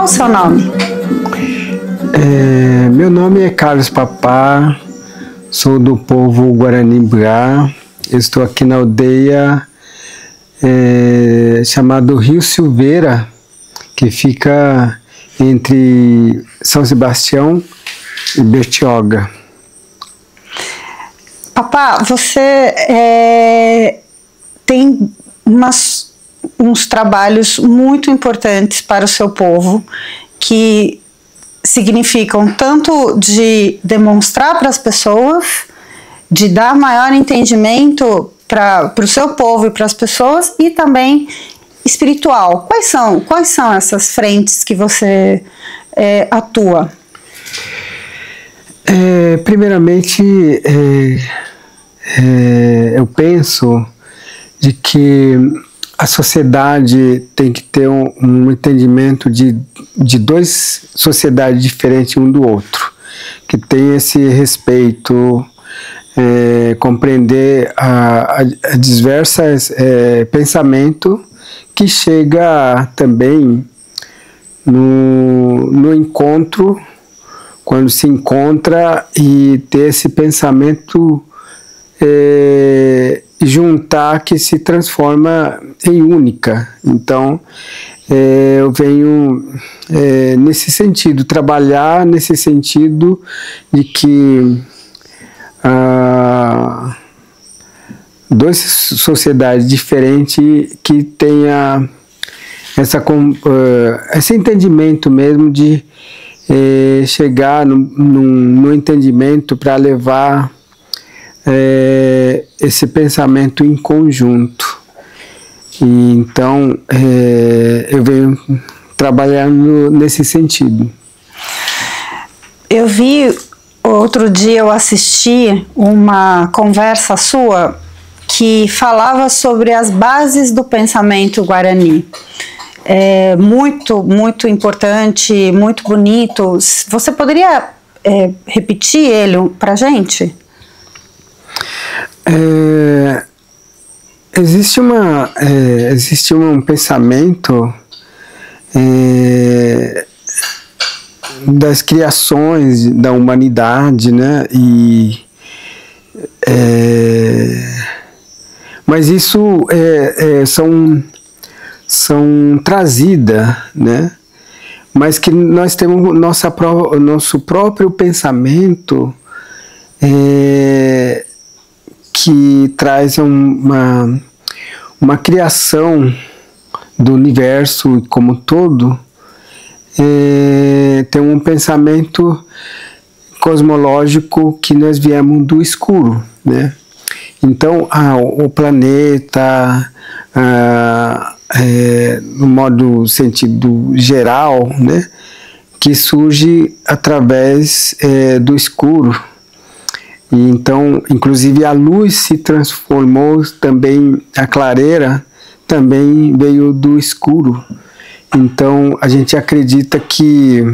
Qual o seu nome? Meu nome é Carlos Papá, sou do povo Guarani-Mbrá. Estou aqui na aldeia chamado Rio Silveira, que fica entre São Sebastião e Bertioga. Papá, você tem uns trabalhos muito importantes para o seu povo, que significam tanto de demonstrar para as pessoas, de dar maior entendimento para o seu povo e para as pessoas, e também espiritual. Quais são essas frentes que você atua? Primeiramente, eu penso de que a sociedade tem que ter um entendimento de duas sociedades diferentes um do outro, que tem esse respeito, compreender a diversas pensamentos que chega também no encontro, quando se encontra, e ter esse pensamento juntar, que se transforma em única. Então, eu venho nesse sentido, trabalhar nesse sentido de que duas sociedades diferentes que tenha esse entendimento mesmo de chegar no entendimento para levar esse pensamento em conjunto. E então eu venho trabalhando nesse sentido. Eu vi outro dia, eu assisti uma conversa sua que falava sobre as bases do pensamento guarani. Muito, muito importante, muito bonito. Você poderia repetir ele para a gente? Existe um pensamento das criações da humanidade, né? Mas isso são trazidas, né? Mas que nós temos nosso próprio pensamento, que traz uma criação do universo como um todo. Tem um pensamento cosmológico que nós viemos do escuro, né? Então, o planeta, no modo sentido geral, né, que surge através do escuro. E então, inclusive, a luz se transformou também, a clareira também veio do escuro. Então, a gente acredita que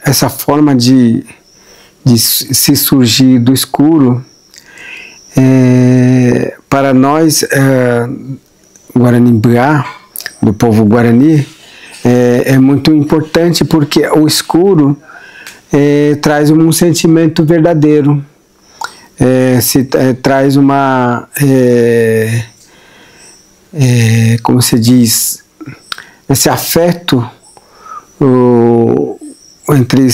essa forma de se surgir do escuro, para nós, Guarani-Mbrá, do povo Guarani, é muito importante, porque o escuro traz um sentimento verdadeiro, traz uma, como se diz, esse afeto entre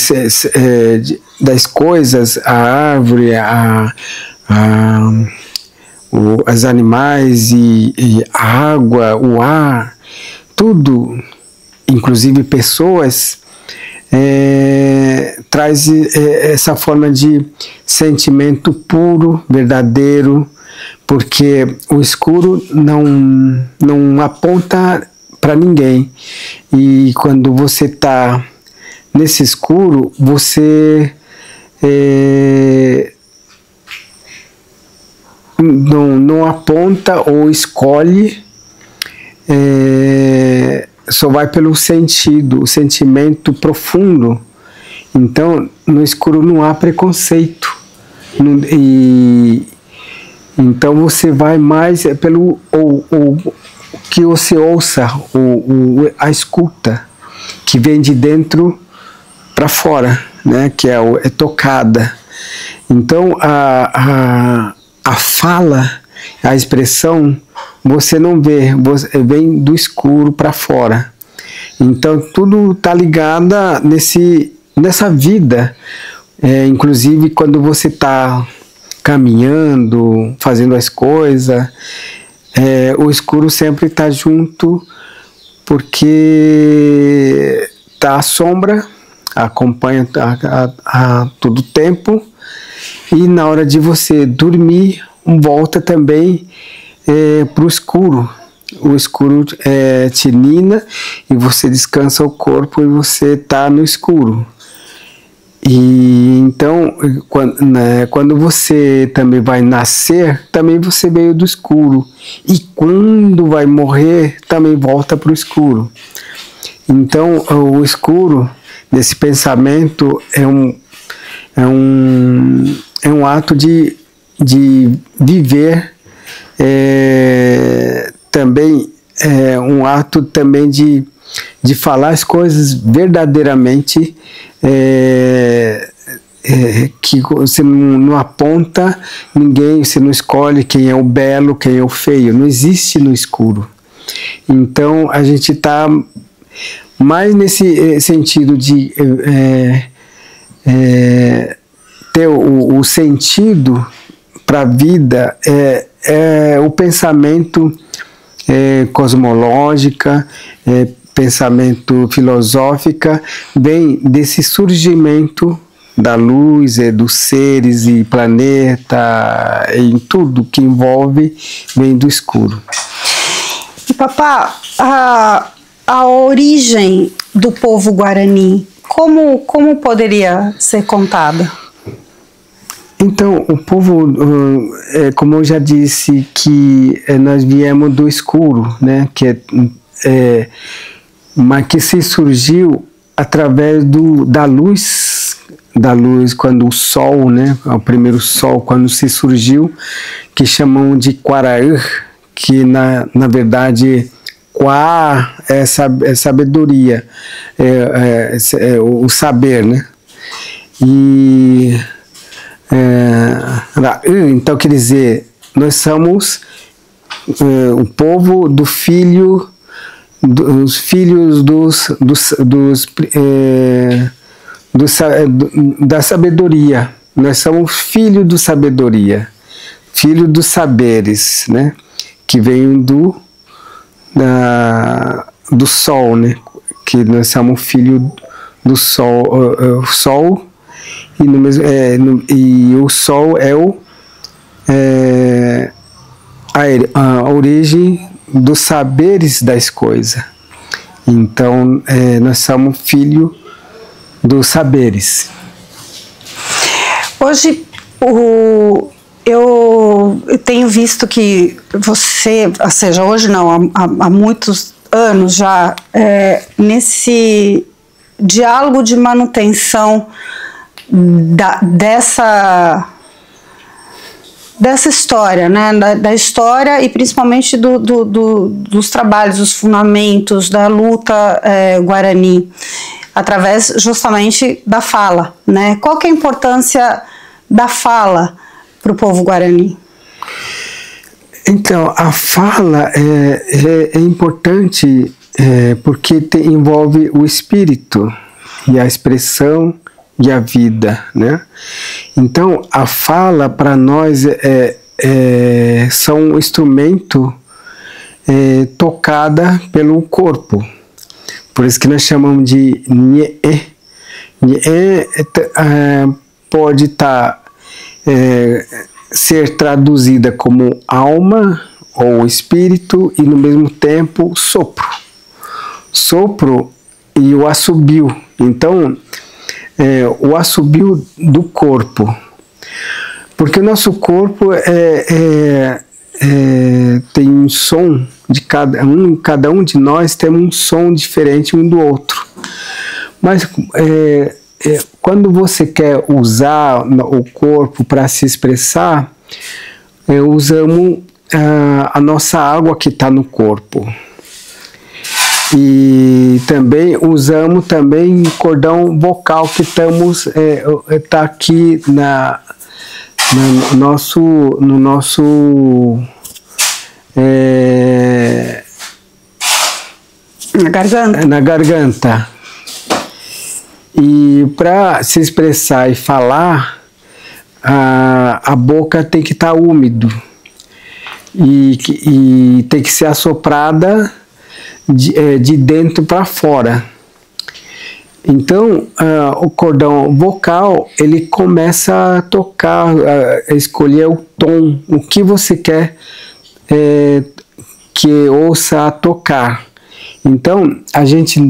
das coisas, a árvore, os animais e a água, o ar, tudo, inclusive pessoas, traz essa forma de sentimento puro, verdadeiro, porque o escuro não aponta para ninguém. E quando você está nesse escuro, você não aponta ou escolhe, só vai pelo sentido, o sentimento profundo. Então, no escuro não há preconceito. Então você vai mais pelo que você ouça a escuta que vem de dentro para fora, né? Que é tocada. Então a fala, a expressão, você não vê, vem do escuro para fora. Então tudo está ligado nessa vida. Inclusive quando você está caminhando, fazendo as coisas, o escuro sempre está junto, porque tá a sombra, acompanha a todo tempo, e na hora de você dormir, volta também para o escuro. O escuro te nina e você descansa o corpo e você está no escuro. E então, quando você também vai nascer, também você veio do escuro. E quando vai morrer, também volta para o escuro. Então, o escuro, nesse pensamento, é um ato de viver, também um ato também de falar as coisas verdadeiramente, que você não aponta ninguém, você não escolhe quem é o belo, quem é o feio, não existe no escuro. Então a gente está mais nesse sentido de ter o sentido para a vida, o pensamento cosmológica, pensamento filosófica, vem desse surgimento da luz, dos seres e planeta, em tudo que envolve, vem do escuro. E papá, a origem do povo Guarani, como poderia ser contada? Então, o povo, como eu já disse, que nós viemos do escuro, né? Mas que se surgiu através da luz, quando o sol, né? O primeiro sol, quando se surgiu, que chamam de Quaraã, que na verdade Quá é sabedoria, o saber, né? E então quer dizer, nós somos o povo do filho, dos filhos da sabedoria. Nós somos filhos do sabedoria, filho dos saberes, né? Que vem do sol, né? Que nós somos filho do sol, sol, e, e o sol é a origem dos saberes das coisas. Então nós somos filho dos saberes. Hoje eu tenho visto que você, ou seja, hoje não, há muitos anos já, nesse diálogo de manutenção dessa história, né, da história e principalmente dos trabalhos, dos fundamentos da luta Guarani, através justamente da fala, né? Qual que é a importância da fala para o povo Guarani? Então, a fala é importante porque envolve o espírito e a expressão e a vida, né? Então, a fala para nós são um instrumento tocada pelo corpo. Por isso que nós chamamos de Nye. Nye pode ser traduzida como alma ou espírito e no mesmo tempo sopro. Sopro e o assobio. Então, o assobio do corpo. Porque o nosso corpo tem um som de cada um de nós tem um som diferente um do outro. Mas quando você quer usar o corpo para se expressar, usamos a nossa água que está no corpo. E também usamos também cordão vocal que está aqui no nosso na garganta. E para se expressar e falar, a boca tem que estar úmido e tem que ser assoprada de dentro para fora. Então, o cordão vocal, ele começa a tocar, a escolher o tom, o que você quer que ouça tocar. Então, a gente,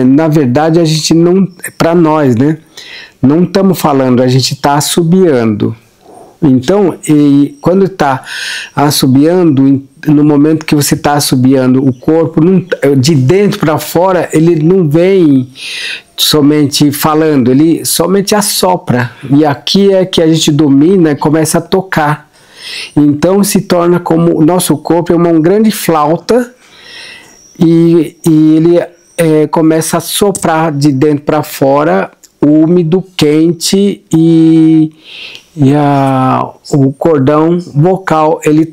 na verdade, a gente não, para nós, né, não estamos falando, a gente está assobiando. Então, quando está assobiando, no momento que você está assobiando, o corpo, de dentro para fora, ele não vem somente falando, ele somente assopra. E aqui é que a gente domina e começa a tocar. Então, se torna como o nosso corpo é uma grande flauta e ele começa a soprar de dentro para fora, úmido, quente, e o cordão vocal ele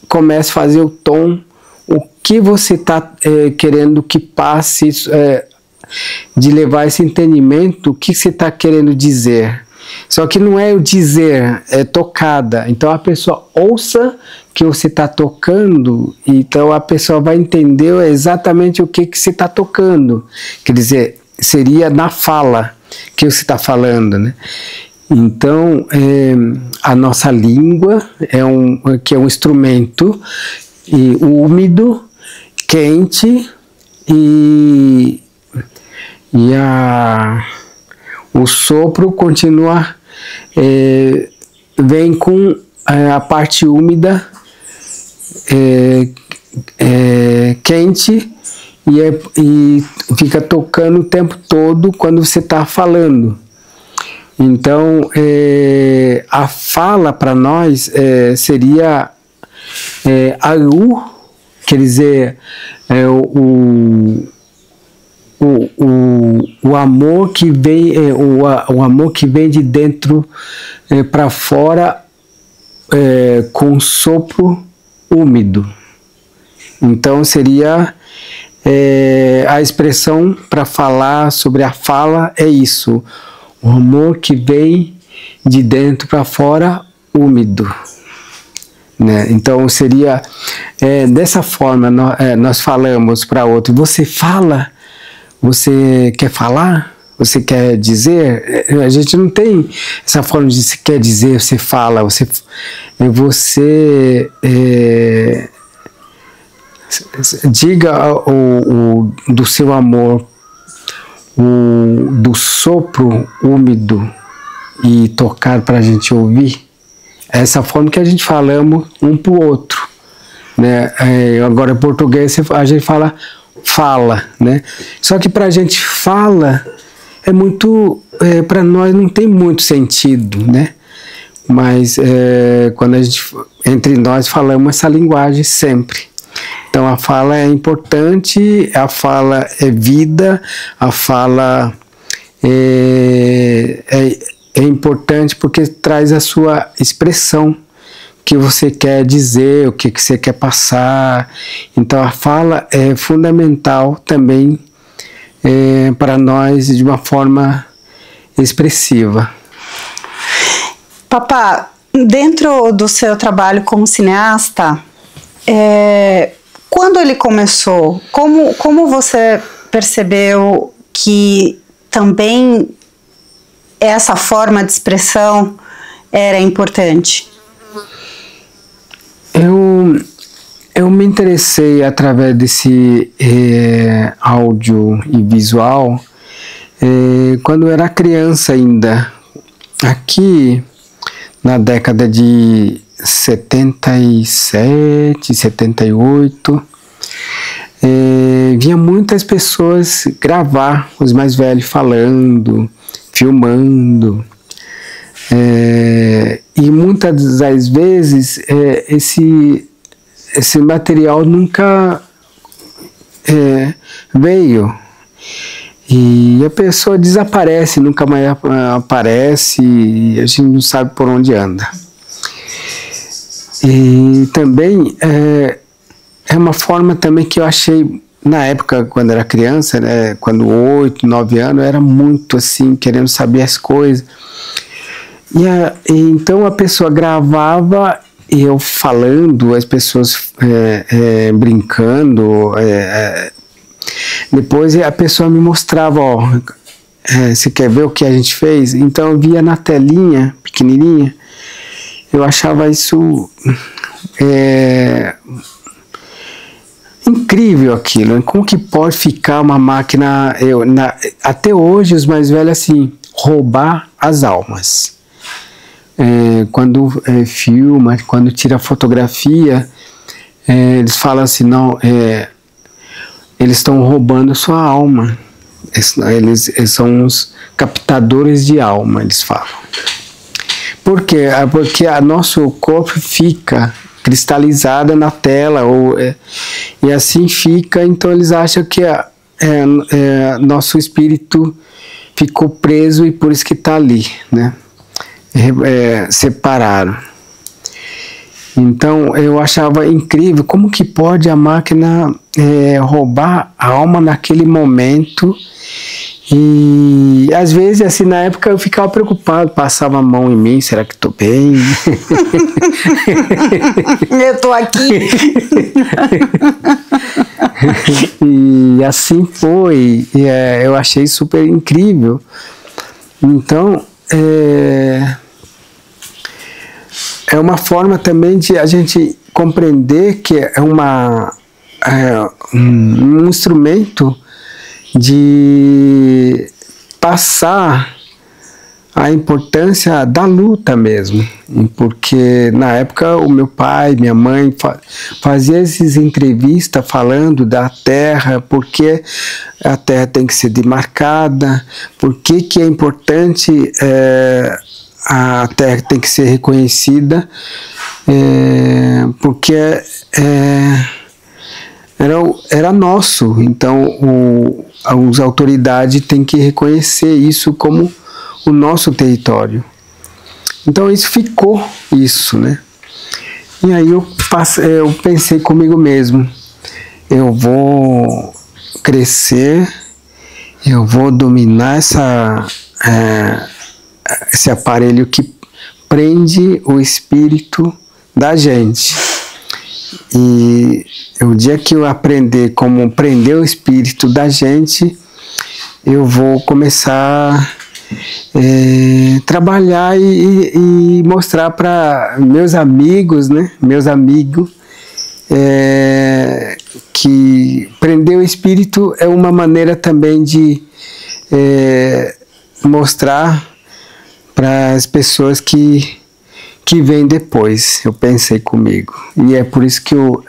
começa a fazer o tom, o que você está querendo que passe, de levar esse entendimento, o que você está querendo dizer. Só que não é o dizer, é tocada. Então a pessoa ouça que você está tocando, então a pessoa vai entender exatamente o que você está tocando. Quer dizer, seria na fala que você está falando, né? Então, a nossa língua que é um instrumento úmido, quente, e o sopro continua, vem com a parte úmida, quente, e fica tocando o tempo todo quando você está falando. Então, a fala para nós seria quer dizer, o amor que vem, o amor que vem de dentro para fora, com sopro úmido. Então, seria a expressão para falar sobre a fala é isso. O amor que vem de dentro para fora, úmido. Né? Então, seria dessa forma nós falamos para outro. Você fala? Você quer falar? Você quer dizer? A gente não tem essa forma de se quer dizer, você fala. Você diga do seu amor, do sopro úmido, e tocar para a gente ouvir. Essa forma que a gente falamos um para o outro, né? Agora em português a gente fala, né? Só que para a gente fala é muito, para nós não tem muito sentido, né? Mas quando a gente, entre nós, falamos essa linguagem sempre. Então a fala é importante, a fala é vida, a fala é importante porque traz a sua expressão, que você quer dizer, o que você quer passar. Então a fala é fundamental também para nós de uma forma expressiva. Papá, dentro do seu trabalho como cineasta, quando ele começou, como você percebeu que também essa forma de expressão era importante? Eu me interessei através desse áudio e visual quando eu era criança ainda. Aqui na década de 77, 78, vinha muitas pessoas gravar os mais velhos falando, filmando, e muitas das vezes esse material nunca veio. E a pessoa desaparece, nunca mais aparece, e a gente não sabe por onde anda. E também é uma forma também que eu achei, na época, quando era criança, né, quando 8, 9 anos, eu era muito assim, querendo saber as coisas. E então a pessoa gravava eu falando, as pessoas brincando. Depois a pessoa me mostrava, ó, você quer ver o que a gente fez? Então eu via na telinha, pequenininha, eu achava isso incrível aquilo. Como que pode ficar uma máquina, até hoje os mais velhos assim, roubar as almas. Quando filma, quando tira fotografia, eles falam assim, não, eles estão roubando sua alma. Eles são os captadores de alma, eles falam. Por quê? Porque o nosso corpo fica cristalizado na tela, e assim fica, então eles acham que nosso espírito ficou preso e por isso que está ali, né? Separado. Então eu achava incrível como que pode a máquina roubar a alma naquele momento. E às vezes assim, na época eu ficava preocupado, passava a mão em mim, será que estou bem? Eu estou aqui. E assim foi, eu achei super incrível. Então é uma forma também de a gente compreender que é um instrumento de passar a importância da luta mesmo, porque na época o meu pai, minha mãe fazia essas entrevistas falando da terra, porque a terra tem que ser demarcada, porque que é importante a terra tem que ser reconhecida, porque era nosso, então as autoridades têm que reconhecer isso como o nosso território. Então isso ficou isso, né? E aí eu pensei comigo mesmo, eu vou crescer, eu vou dominar esse aparelho que prende o espírito da gente. E o dia que eu aprender como prender o espírito da gente, eu vou começar trabalhar e mostrar para meus amigos, né? Meus amigos, que prender o espírito é uma maneira também de mostrar para as pessoas que vêm depois. Eu pensei comigo, e é por isso que eu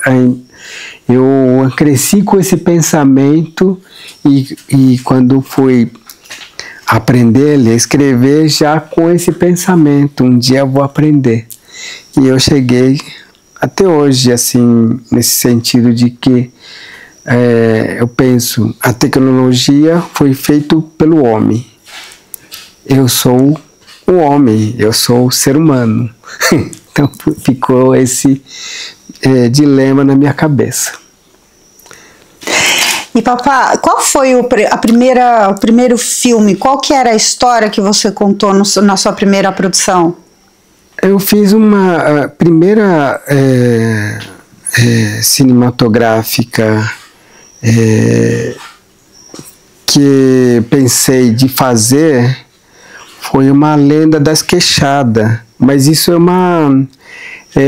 cresci com esse pensamento, e quando fui aprender a ler, escrever já com esse pensamento, um dia eu vou aprender. E eu cheguei até hoje assim, nesse sentido de que eu penso, a tecnologia foi feita pelo homem, eu sou o homem, eu sou o ser humano. Então ficou esse dilema na minha cabeça. E papá, qual foi o primeiro filme? Qual que era a história que você contou na sua primeira produção? Eu fiz uma primeira cinematográfica que pensei de fazer, foi uma Lenda das Queixadas, mas isso é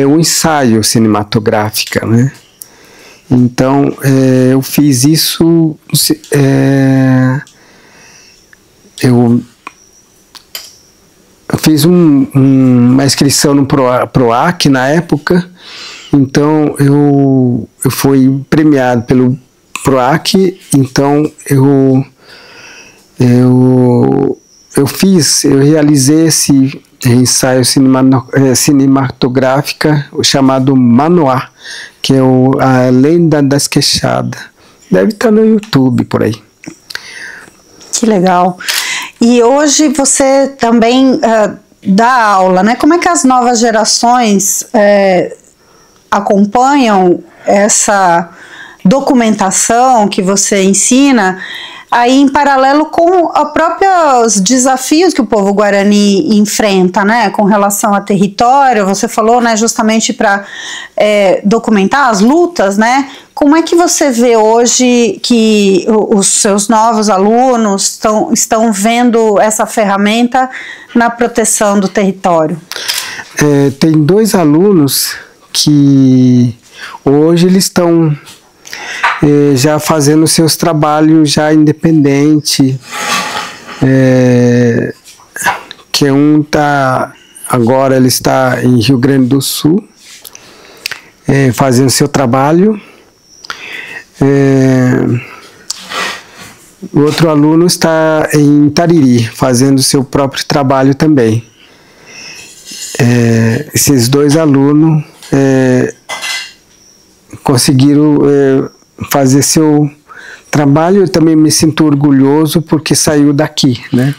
um ensaio cinematográfico, né? Então, eu fiz isso, eu fiz uma inscrição no PROAC na época, então eu fui premiado pelo PROAC, então eu realizei ensaio cinematográfica chamado Manoá, que é a Lenda das Queixadas. Deve estar no YouTube por aí. Que legal. E hoje você também dá aula, né? Como é que as novas gerações acompanham essa documentação que você ensina aí em paralelo com os próprios desafios que o povo Guarani enfrenta, né, com relação a território? Você falou, né, justamente para documentar as lutas, né? Como é que você vê hoje que os seus novos alunos estão vendo essa ferramenta na proteção do território? Tem 2 alunos que hoje eles estão já fazendo seus trabalhos já independente, que agora ele está em Rio Grande do Sul, fazendo seu trabalho. O outro aluno está em Tariri, fazendo seu próprio trabalho também. Esses 2 alunos conseguiram fazer seu trabalho. Eu também me sinto orgulhoso porque saiu daqui, né?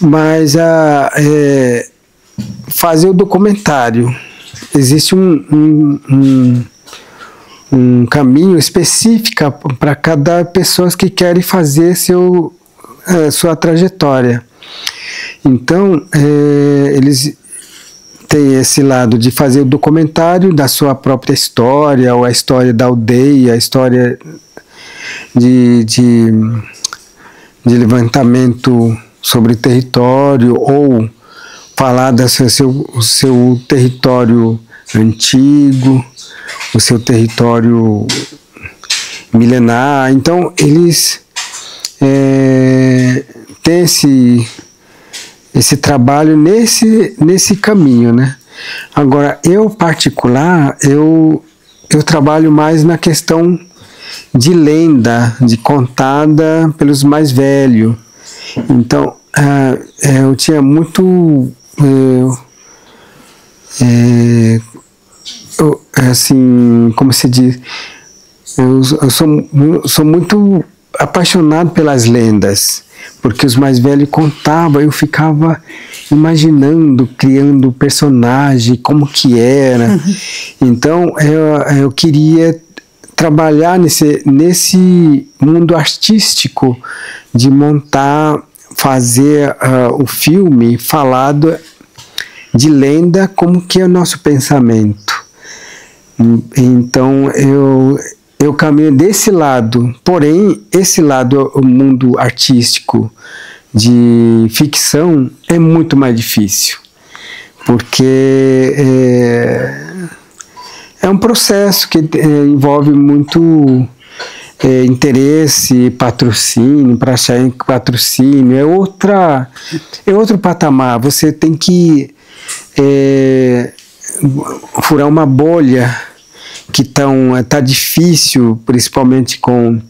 Mas fazer o documentário, existe um caminho específico para cada pessoa que quer fazer sua trajetória. Então, eles têm esse lado de fazer o documentário da sua própria história, ou a história da aldeia, a história de levantamento sobre o território, ou falar do seu território antigo, o seu território milenar. Então, eles têm esse trabalho nesse caminho, né? Agora, eu particular, eu trabalho mais na questão de lenda, de contada pelos mais velhos. Então, eu tinha muito assim, como se diz, eu sou muito apaixonado pelas lendas, porque os mais velhos contavam, eu ficava imaginando, criando personagem, como que era. Uhum. Então eu queria trabalhar nesse mundo artístico de montar, fazer o filme falado de lenda, como que é o nosso pensamento. Então eu caminho desse lado, porém esse lado, o mundo artístico de ficção, é muito mais difícil, porque é um processo que envolve muito interesse, patrocínio. Para achar patrocínio é outro patamar. Você tem que furar uma bolha que tá difícil, principalmente com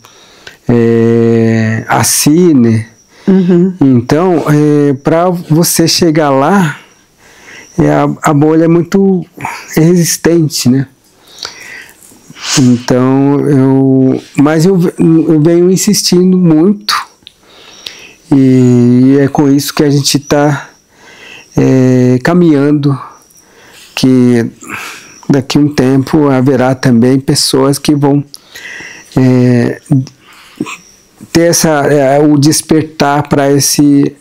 a Cine. Uhum. Então, para você chegar lá, a bolha é muito resistente, né? Então, mas eu venho insistindo muito, e é com isso que a gente está caminhando, que daqui a um tempo haverá também pessoas que vão ter o despertar para esse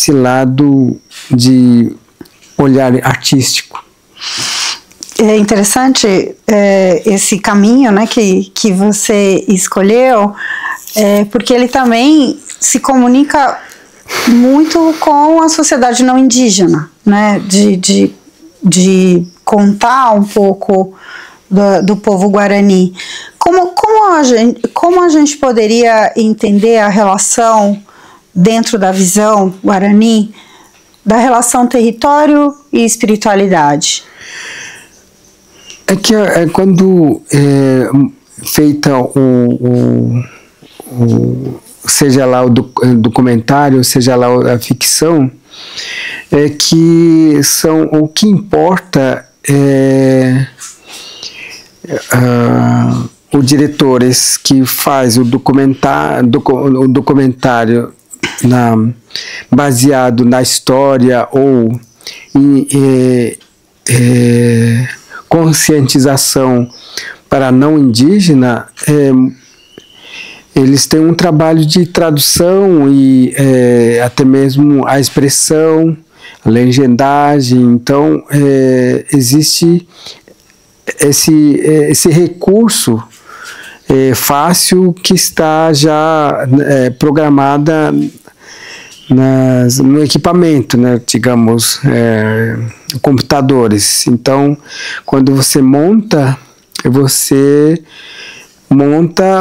lado de olhar artístico. É interessante esse caminho, né, que você escolheu, porque ele também se comunica muito com a sociedade não indígena, né, de contar um pouco do povo Guarani. Como a gente poderia entender a relação, dentro da visão Guarani, da relação território e espiritualidade? É que quando feita seja lá o documentário, seja lá a ficção, é que o que importa é o diretores que faz o documentário baseado na história ou em conscientização para não indígena, eles têm um trabalho de tradução e até mesmo a expressão, a legendagem. Então existe esse recurso fácil que está já programada no equipamento, né, digamos, computadores. Então, quando você monta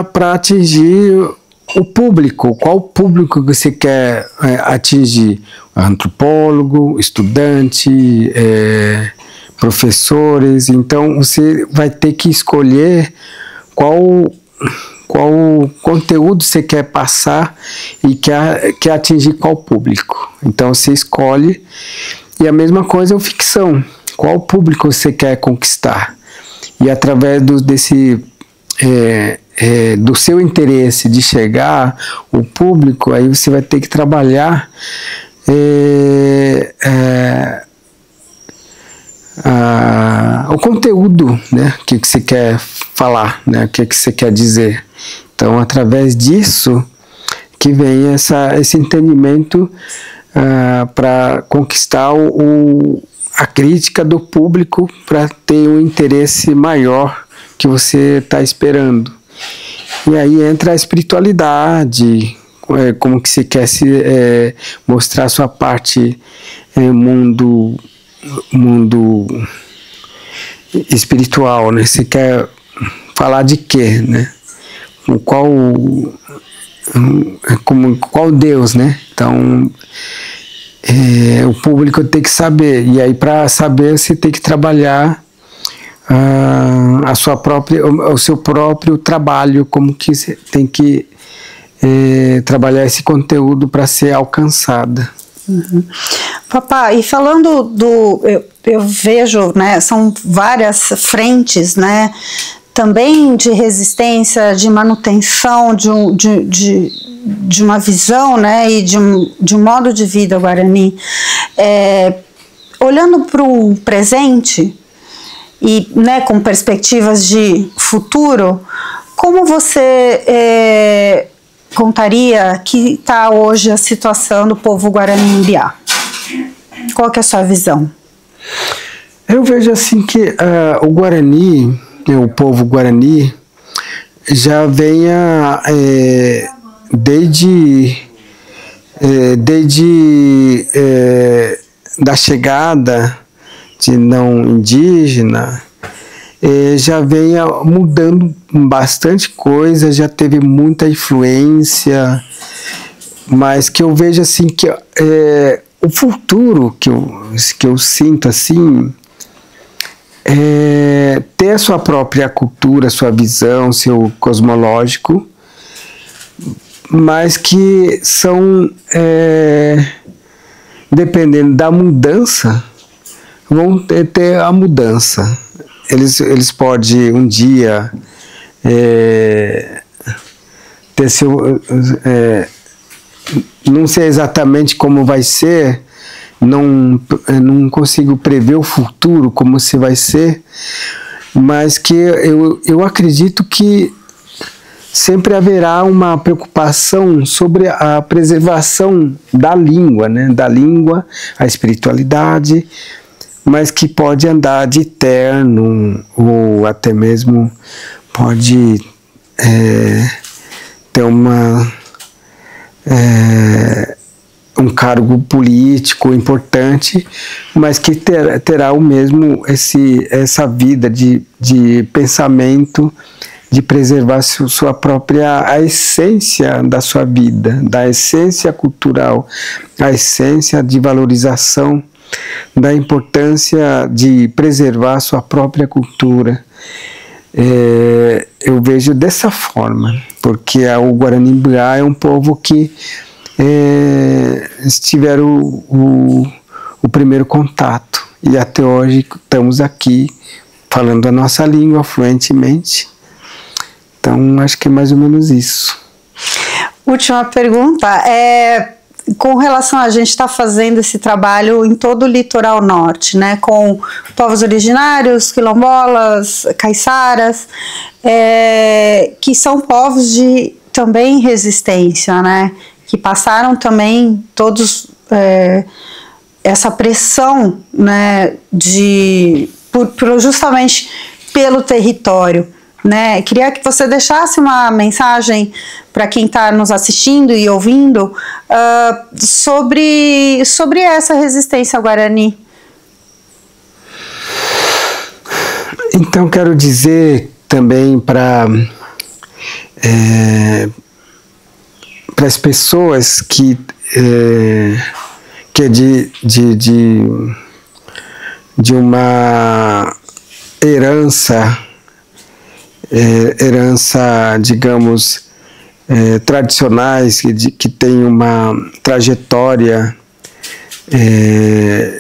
para atingir o público. Qual público que você quer atingir? Antropólogo, estudante, professores. Então, você vai ter que escolher qual conteúdo você quer passar e quer atingir qual público. Então, você escolhe. E a mesma coisa é a ficção. Qual público você quer conquistar? E através do seu interesse de chegar ao público, aí você vai ter que trabalhar o conteúdo, né, que você quer falar, né, o que você quer dizer. Então, através disso que vem esse entendimento para conquistar a crítica do público, para ter um interesse maior que você está esperando. E aí entra a espiritualidade, como que você quer mostrar a sua parte mundo espiritual, né? Você quer falar de quê, né? Qual Deus, né? Então, o público tem que saber. E aí, para saber, você tem que trabalhar o seu próprio trabalho, como que você tem que trabalhar esse conteúdo para ser alcançada. Uhum. Papá, e falando eu vejo, né, são várias frentes, né, também de resistência, de manutenção de uma visão, né, e de um modo de vida guarani. Olhando para o presente e, né, com perspectivas de futuro, como você contaria que está hoje a situação do povo Guarani-Mbiá? Qual que é a sua visão? Eu vejo assim que o Guarani, o povo Guarani, já venha desde da chegada de não indígena, já venha mudando bastante coisa, já teve muita influência, mas que eu vejo assim que o futuro que eu sinto assim ter a sua própria cultura, sua visão, seu cosmológico, mas que são dependendo da mudança, vão ter a mudança. Eles podem um dia ter seu... não sei exatamente como vai ser, não consigo prever o futuro, como se vai ser, mas que eu acredito que sempre haverá uma preocupação sobre a preservação da língua, né? Da língua, a espiritualidade, mas que pode andar de terno, ou até mesmo pode ter um cargo político importante, mas que terá o mesmo essa vida de pensamento, de preservar sua própria, a essência da sua vida, da essência cultural, a essência de valorização, da importância de preservar sua própria cultura. Eu vejo dessa forma, porque o Guarani-Mbiá é um povo que tiveram o primeiro contato. E até hoje estamos aqui falando a nossa língua fluentemente. Então, acho que é mais ou menos isso. Última pergunta. Com relação a gente está fazendo esse trabalho em todo o litoral norte, né, com povos originários, quilombolas, caiçaras, que são povos de também resistência, né, que passaram também todos essa pressão, né, justamente pelo território. Né? Queria que você deixasse uma mensagem para quem está nos assistindo e ouvindo sobre essa resistência Guarani. Então, quero dizer também para as pessoas que é de uma herança, digamos, tradicionais, que tem uma trajetória,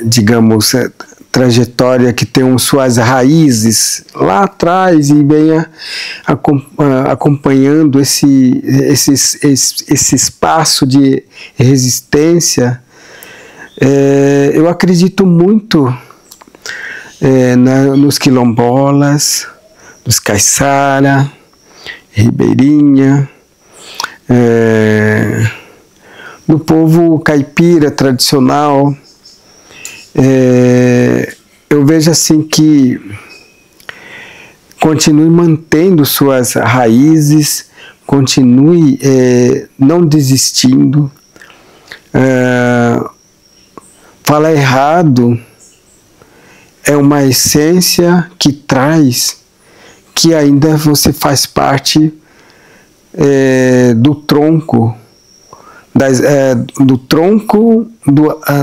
digamos, trajetória que tem suas raízes lá atrás e venha acompanhando esse espaço de resistência. Eu acredito muito nos quilombolas, dos caiçara, ribeirinha, no povo caipira tradicional. Eu vejo assim que continue mantendo suas raízes, continue não desistindo. Falar errado é uma essência que traz que ainda você faz parte do tronco,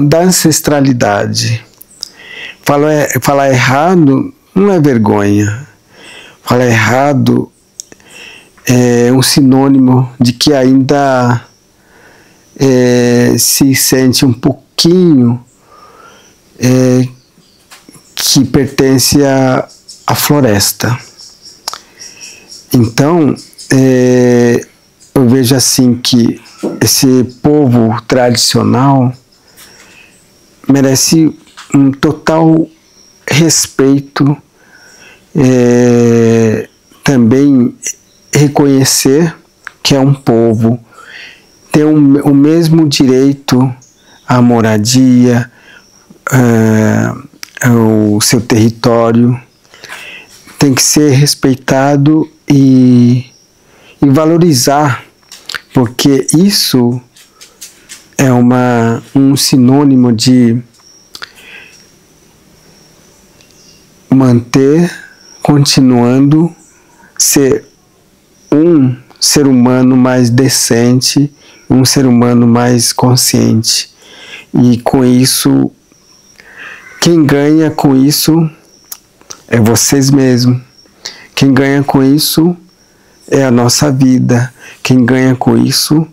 da ancestralidade. Falar errado não é vergonha. Falar errado é um sinônimo de que ainda se sente um pouquinho que pertence à floresta. Então, eu vejo assim que esse povo tradicional merece um total respeito, também reconhecer que é um povo, tem o mesmo direito à moradia, ao seu território, tem que ser respeitado e valorizar, porque isso é um sinônimo de manter, continuando, ser um ser humano mais decente, um ser humano mais consciente. E com isso, quem ganha com isso é vocês mesmos. Quem ganha com isso é a nossa vida. Quem ganha com isso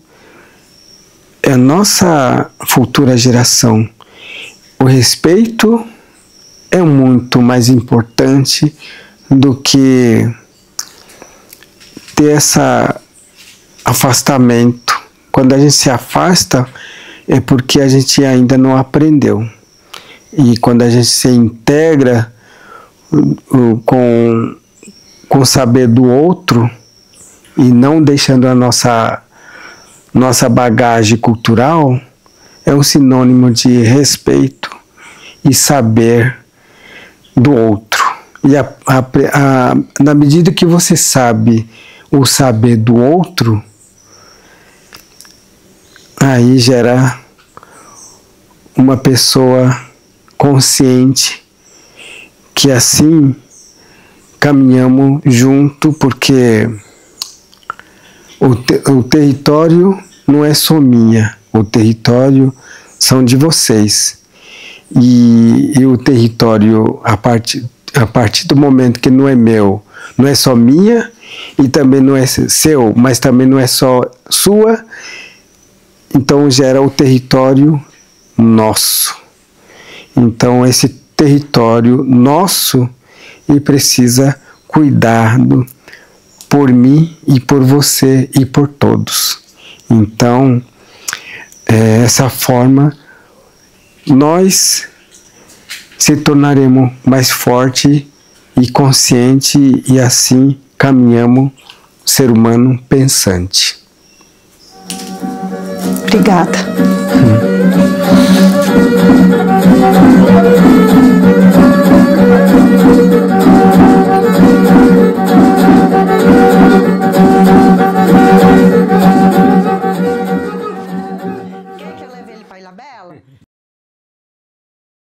é a nossa futura geração. O respeito é muito mais importante do que ter esse afastamento. Quando a gente se afasta, é porque a gente ainda não aprendeu. E quando a gente se integra com o saber do outro e não deixando a nossa bagagem cultural, é um sinônimo de respeito e saber do outro. E na medida que você sabe o saber do outro, aí gera uma pessoa consciente, que assim caminhamos junto, porque o território não é só minha, o território são de vocês. E o território, a partir do momento que não é meu, não é só minha, e também não é seu, mas também não é só sua, então gera o território nosso. Então esse território nosso, ele precisa cuidado por mim e por você e por todos. Então, essa forma, nós se tornaremos mais forte e consciente, e assim caminhamos ser humano pensante. Obrigada.